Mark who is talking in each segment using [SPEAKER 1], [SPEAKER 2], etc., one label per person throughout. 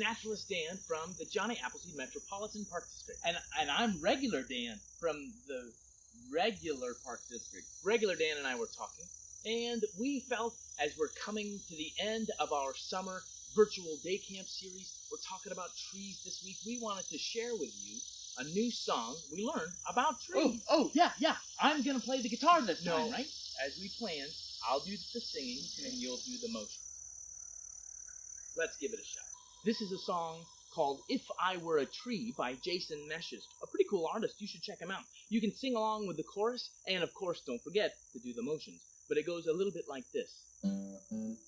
[SPEAKER 1] Naturalist Dan from the Johnny Appleseed Metropolitan Park District.
[SPEAKER 2] And I'm Regular Dan from the Regular Park District.
[SPEAKER 1] Regular Dan and I were talking, and we felt as we're coming to the end of our summer virtual day camp series, we're talking about trees this week. We wanted to share with you a new song we learned about trees.
[SPEAKER 2] Yeah. I'm going to play the guitar this time, right?
[SPEAKER 1] As we planned, I'll do the singing and you'll do the motion. Let's give it a shot. This is a song called If I Were a Tree by Jason Meshes. A pretty cool artist. You should check him out. You can sing along with the chorus, and of course, don't forget to do the motions. But it goes a little bit like this.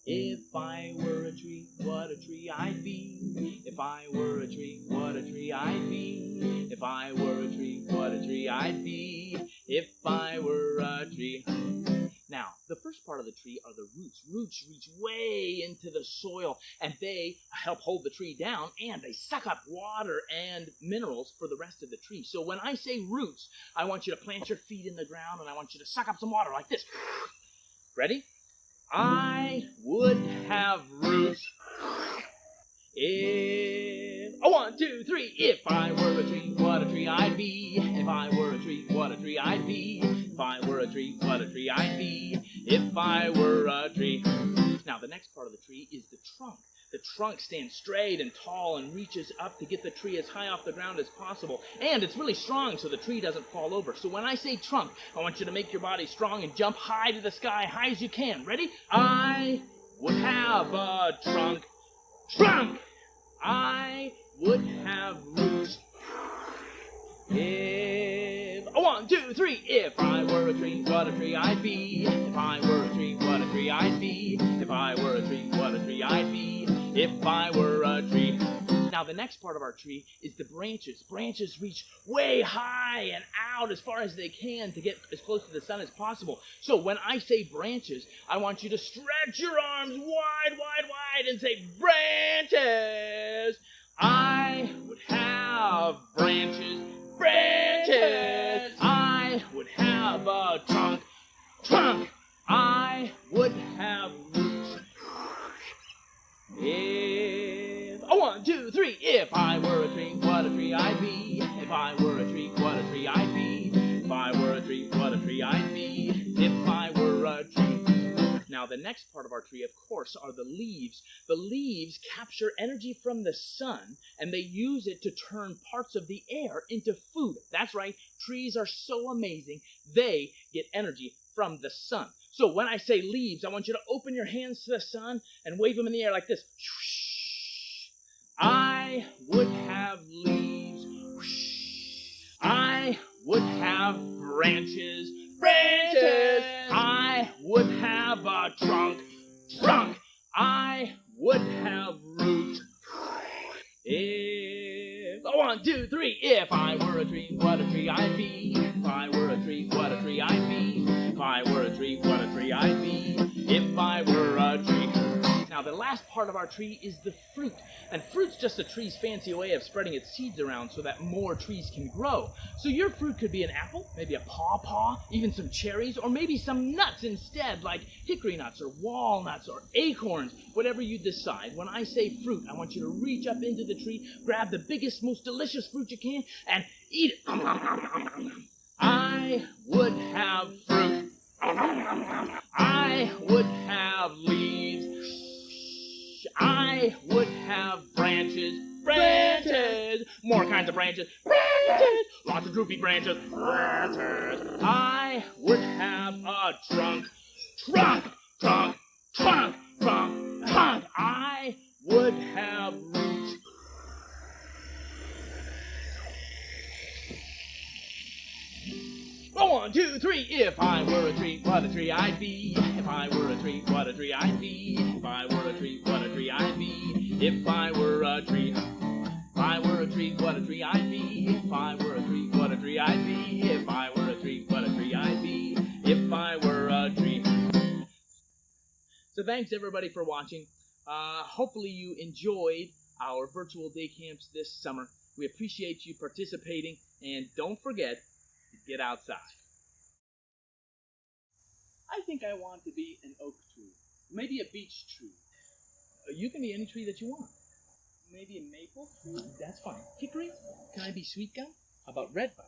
[SPEAKER 1] If I were a tree, what a tree I'd be. If I were a tree, what a tree I'd be. If I were a tree, what a tree I'd be. If I were a tree. Now, the first part of the tree are the roots. Roots reach way into the soil, and they help hold the tree down, and they suck up water and minerals for the rest of the tree. So when I say roots, I want you to plant your feet in the ground, and I want you to suck up some water like this. Ready? I would have roots if... 1, 2, 3. If I were a tree, what a tree I'd be. If I were a tree, what a tree I'd be. If I were a tree, what a tree I'd be. If I were a tree. Now, the next part of the tree is the trunk. The trunk stands straight and tall and reaches up to get the tree as high off the ground as possible. And it's really strong so the tree doesn't fall over. So when I say trunk, I want you to make your body strong and jump high to the sky, high as you can. Ready? I would have a trunk. Trunk! I would have roots. If... 1, 2, 3. If I were a tree, what a tree I'd be. If I were a tree, what a tree I'd be. If I were a tree, what a tree I'd be. If I were a tree. Now, the next part of our tree is the branches. Branches reach way high and out as far as they can to get as close to the sun as possible. So when I say branches, I want you to stretch your arms wide, wide, wide and say branches. I would have branches. Branches. I would have a trunk. Trunk. I would have roots. If... 1, 2, 3. If I were a tree, what a tree I'd be. If I were a tree, what a tree I'd be. If I were a tree, what a tree I'd be. If I were a tree. Now, the next part of our tree, of course, are the leaves. The leaves capture energy from the sun, and they use it to turn parts of the air into food. That's right. Trees are so amazing. They get energy from the sun. So when I say leaves, I want you to open your hands to the sun and wave them in the air like this. I would have leaves. I would have branches. Branches. I would have a trunk. Trunk. I would have roots. If... 1, 2, 3. If I were a tree, what a tree I'd be. If I were a tree, what a tree I'd be. If I were a tree, what a tree I'd be. If I were a tree. Now, the last part of our tree is the fruit. And fruit's just a tree's fancy way of spreading its seeds around so that more trees can grow. So your fruit could be an apple, maybe a pawpaw, even some cherries, or maybe some nuts instead, like hickory nuts or walnuts or acorns, whatever you decide. When I say fruit, I want you to reach up into the tree, grab the biggest, most delicious fruit you can, and eat it. I would have fruit. I would have leaves. I would have branches. Branches. More kinds of branches. Branches. Lots of droopy branches. Branches. I would have a trunk. Trunk. Trunk. Trunk. Trunk. Trunk. I would have roots. Oh, 1, 2, 3. If I were a tree, what a tree I'd be. If I were a tree, what a tree I'd be. If I were a tree, what a tree I'd be. If I were a tree. If I were a tree, what a tree I'd be. If I were a tree, what a tree I'd be. If I were a tree, what a tree I'd be. If I were a tree. So thanks everybody for watching. Hopefully you enjoyed our virtual day camps this summer. We appreciate you participating, and don't forget to get outside.
[SPEAKER 2] I think I want to be an oak tree. Maybe a beech tree.
[SPEAKER 1] You can be any tree that you want.
[SPEAKER 2] Maybe a maple?
[SPEAKER 1] That's fine. Hickory? Can I be sweet gum? How about red bud?